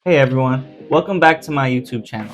Hey everyone, welcome back to my YouTube channel.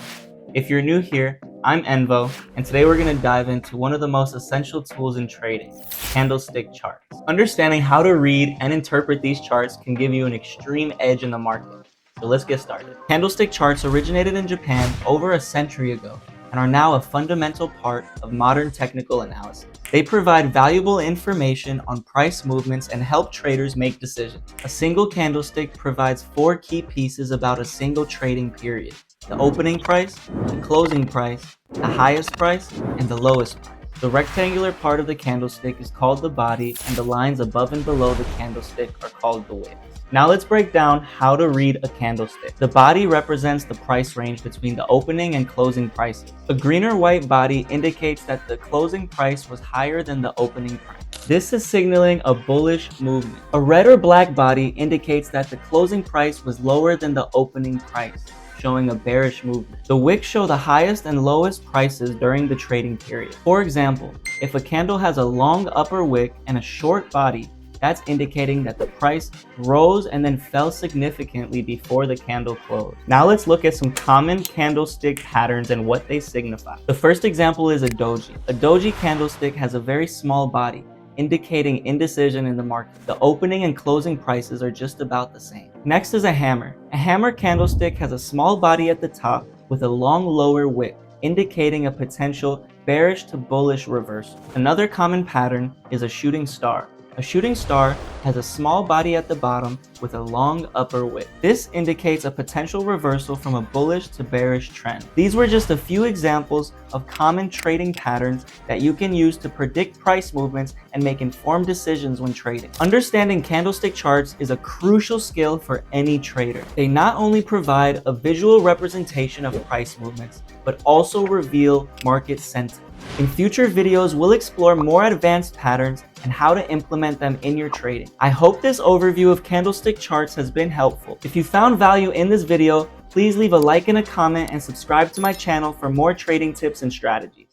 If you're new here, I'm Envo, and today we're going to dive into one of the most essential tools in trading, candlestick charts. Understanding how to read and interpret these charts can give you an extreme edge in the market. So let's get started. Candlestick charts originated in Japan over a century ago and are now a fundamental part of modern technical analysis. They provide valuable information on price movements and help traders make decisions. A single candlestick provides four key pieces about a single trading period: the opening price, the closing price, the highest price, and the lowest price. The rectangular part of the candlestick is called the body, and the lines above and below the candlestick are called the wicks. Now let's break down how to read a candlestick. The body represents the price range between the opening and closing prices. A green or white body indicates that the closing price was higher than the opening price. This is signaling a bullish movement. A red or black body indicates that the closing price was lower than the opening price, showing a bearish movement. The wicks show the highest and lowest prices during the trading period. For example, if a candle has a long upper wick and a short body, that's indicating that the price rose and then fell significantly before the candle closed. Now let's look at some common candlestick patterns and what they signify. The first example is a doji. A doji candlestick has a very small body, indicating indecision in the market. The opening and closing prices are just about the same. Next is a hammer. A hammer candlestick has a small body at the top with a long lower wick, indicating a potential bearish to bullish reversal. Another common pattern is a shooting star. A shooting star has a small body at the bottom with a long upper wick. This indicates a potential reversal from a bullish to bearish trend. These were just a few examples of common trading patterns that you can use to predict price movements and make informed decisions when trading. Understanding candlestick charts is a crucial skill for any trader. They not only provide a visual representation of price movements, but also reveal market sentiment. In future videos, we'll explore more advanced patterns and how to implement them in your trading. I hope this overview of candlestick charts has been helpful. If you found value in this video, please leave a like and a comment and subscribe to my channel for more trading tips and strategies.